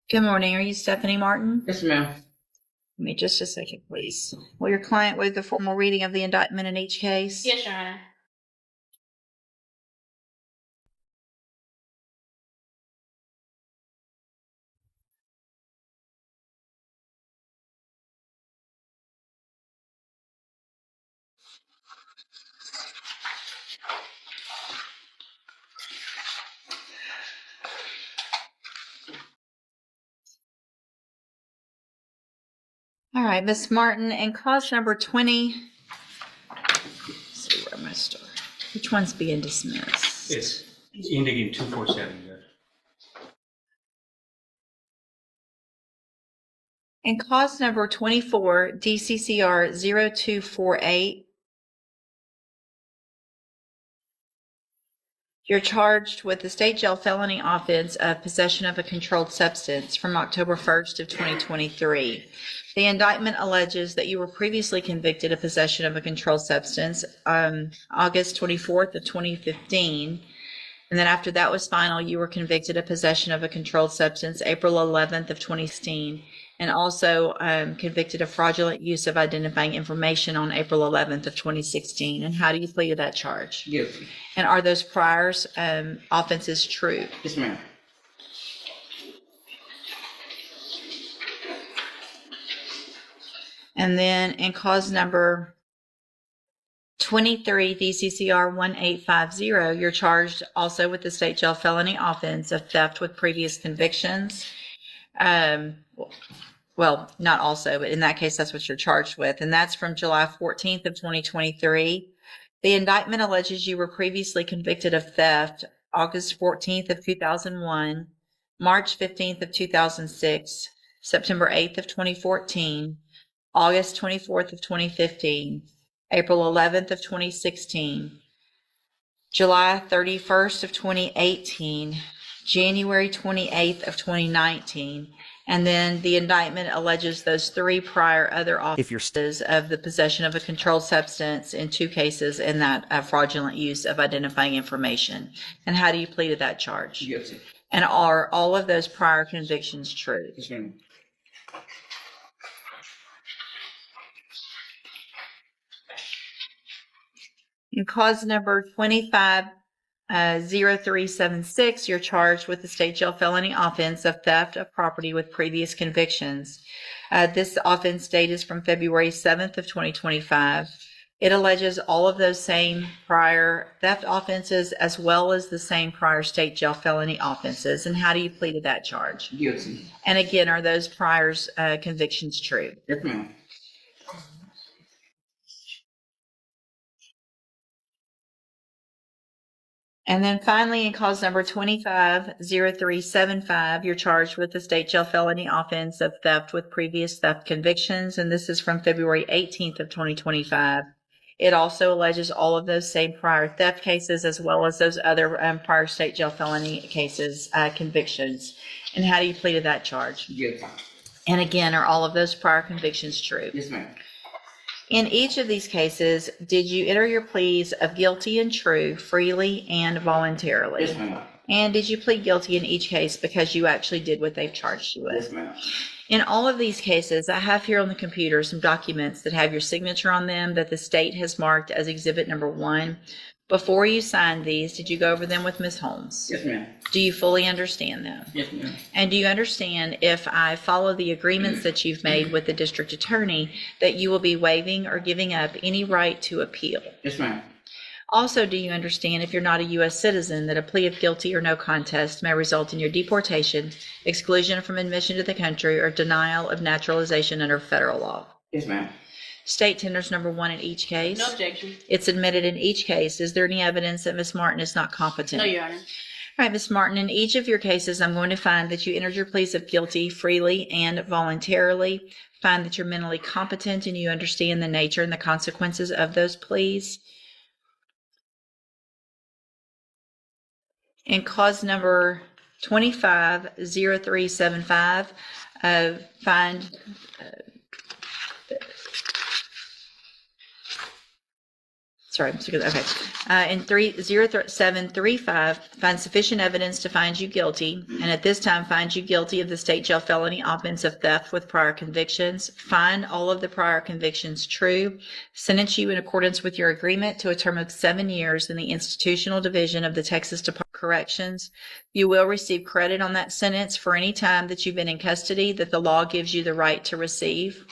Good morning. Are you Stephanie Martin? Yes, ma'am. Give me just a second, please. Will your client waive the formal reading of the indictment in each case? Yes, Your Honor. All right, Ms. Martin, and cause number 20. Let's see, where am I start? Which one's being dismissed? It's ending in 247, Judge. And cause number 24, DCCR 0248. You're charged with the state jail felony offense of possession of a controlled substance from October 1st of 2023. The indictment alleges that you were previously convicted of possession of a controlled substance August 24th of 2015. And then after that was final, you were convicted of possession of a controlled substance April 11th of 2016, and also convicted of fraudulent use of identifying information on April 11th of 2016. And how do you plead to that charge? Guilty. And are those prior offenses true? Yes, ma'am. And then in cause number 23, DCCR 1850, you're charged also with the state jail felony offense of theft with previous convictions. Well, not also, but in that case, that's what you're charged with. And that's from July 14th of 2023. The indictment alleges you were previously convicted of theft August 14th of 2001, March 15th of 2006, September 8th of 2014, August 24th of 2015, April 11th of 2016, July 31st of 2018, January 28th of 2019, and then the indictment alleges those three prior other offenses of the possession of a controlled substance in 2 cases and that fraudulent use of identifying information. And how do you plead to that charge? Guilty. And are all of those prior convictions true? Yes, ma'am. In cause number 250376, you're charged with the state jail felony offense of theft of property with previous convictions. This offense date is from February 7th of 2025. It alleges all of those same prior theft offenses as well as the same prior state jail felony offenses. And how do you plead to that charge? Guilty. And again, are those prior convictions true? Yes, ma'am. And then finally, in cause number 250375, you're charged with the state jail felony offense of theft with previous theft convictions. And this is from February 18th of 2025. It also alleges all of those same prior theft cases as well as those other prior state jail felony cases, convictions. And how do you plead to that charge? Guilty. And again, are all of those prior convictions true? Yes, ma'am. In each of these cases, did you enter your pleas of guilty and true freely and voluntarily? Yes, ma'am. And did you plead guilty in each case because you actually did what they've charged you with? Yes, ma'am. In all of these cases, I have here on the computer some documents that have your signature on them that the state has marked as exhibit number 1. Before you signed these, did you go over them with Ms. Holmes? Yes, ma'am. Do you fully understand them? Yes, ma'am. And do you understand, if I follow the agreements that you've made with the district attorney, that you will be waiving or giving up any right to appeal? Yes, ma'am. Also, do you understand, if you're not a U.S. citizen, that a plea of guilty or no contest may result in your deportation, exclusion from admission to the country, or denial of naturalization under federal law? Yes, ma'am. State tenders number 1 in each case. No objection. It's admitted in each case. Is there any evidence that Ms. Martin is not competent? No, Your Honor. All right, Ms. Martin, in each of your cases, I'm going to find that you entered your pleas of guilty freely and voluntarily, find that you're mentally competent and you understand the nature and the consequences of those pleas. In cause number 250375, find sorry, okay. In 30735, find sufficient evidence to find you guilty, and at this time find you guilty of the state jail felony offense of theft with prior convictions. Find all of the prior convictions true. Sentence you in accordance with your agreement to a term of 7 years in the institutional division of the Texas Department of Corrections. You will receive credit on that sentence for any time that you've been in custody that the law gives you the right to receive.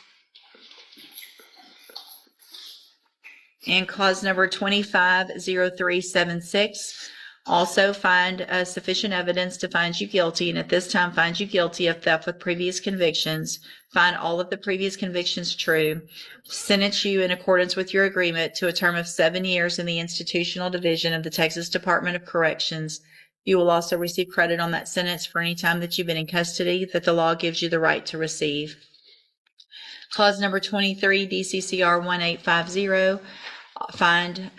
And clause number 250376, also find sufficient evidence to find you guilty, and at this time find you guilty of theft with previous convictions. Find all of the previous convictions true. Sentence you in accordance with your agreement to a term of 7 years in the institutional division of the Texas Department of Corrections. You will also receive credit on that sentence for any time that you've been in custody that the law gives you the right to receive. Clause number 23, DCCR 1850, find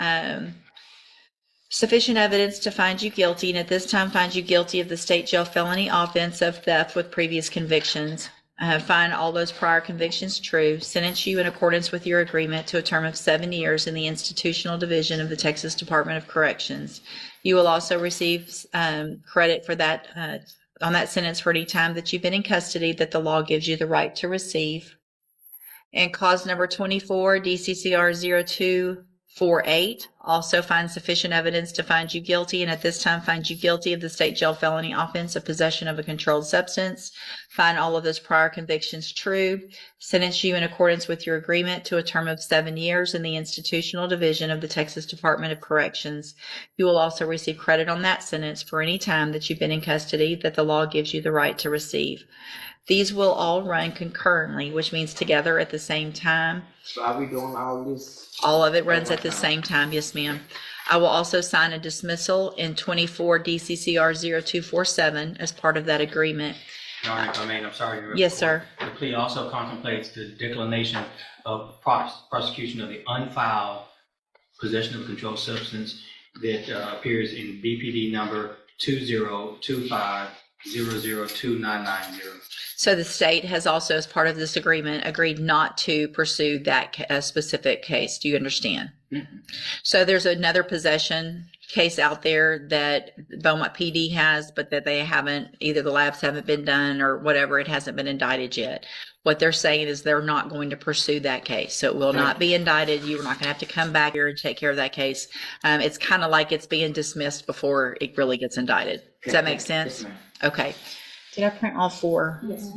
sufficient evidence to find you guilty, and at this time find you guilty of the state jail felony offense of theft with previous convictions. Find all those prior convictions true. Sentence you in accordance with your agreement to a term of 7 years in the institutional division of the Texas Department of Corrections. You will also receive credit for that on that sentence for any time that you've been in custody that the law gives you the right to receive. And clause number 24, DCCR 0248, also find sufficient evidence to find you guilty, and at this time find you guilty of the state jail felony offense of possession of a controlled substance. Find all of those prior convictions true. Sentence you in accordance with your agreement to a term of 7 years in the institutional division of the Texas Department of Corrections. You will also receive credit on that sentence for any time that you've been in custody that the law gives you the right to receive. These will all run concurrently, which means together at the same time. So are we doing all this? All of it runs at the same time. Yes, ma'am. I will also sign a dismissal in 24 DCCR 0247 as part of that agreement. I'm sorry. Yes, sir. The plea also contemplates the declination of prosecution of the unfiled possession of a controlled substance that appears in BPD number 2025002990. So the state has also, as part of this agreement, agreed not to pursue that specific case. Do you understand? Mm-hmm. So there's another possession case out there that Beaumont PD has, but that they haven't, either the labs haven't been done or whatever, it hasn't been indicted yet. What they're saying is they're not going to pursue that case. So it will not be indicted. You're not going to have to come back here and take care of that case. It's kind of like it's being dismissed before it really gets indicted. Does that make sense? Yes, ma'am. Okay. Did I print all 4? Yes.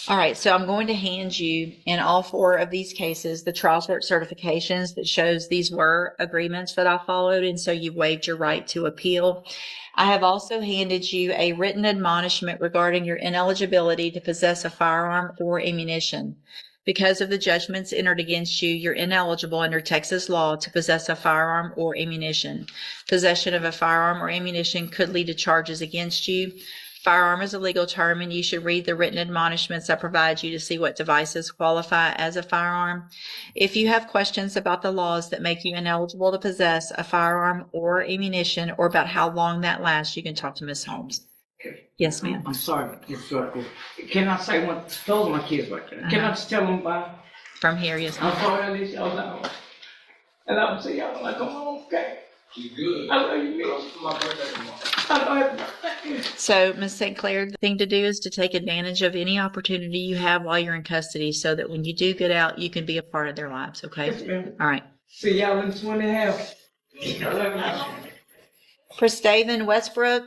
All right, so I'm going to hand you in all 4 of these cases the trial court certifications that shows these were agreements that I followed, and so you've waived your right to appeal. I have also handed you a written admonishment regarding your ineligibility to possess a firearm or ammunition. Because of the judgments entered against you, you're ineligible under Texas law to possess a firearm or ammunition. Possession of a firearm or ammunition could lead to charges against you. Firearm is a legal term, and you should read the written admonishments I provide you to see what devices qualify as a firearm. If you have questions about the laws that make you ineligible to possess a firearm or ammunition, or about how long that lasts, you can talk to Ms. Holmes. Okay. Yes, ma'am. I'm sorry. Can I say one? Those are my kids right there. Can I just tell them bye? From here, yes, I'm ma'am. sorry I let y'all down. And I'm saying y'all like, come on, okay? You good. I love you, man. My birthday tomorrow. I love you. So, Ms. St. Clair, the thing to do is to take advantage of any opportunity you have while you're in custody so that when you do get out, you can be a part of their lives, okay? Yes, ma'am. All right. See y'all in 20 and a half. I love you. Prestaven Westbrook,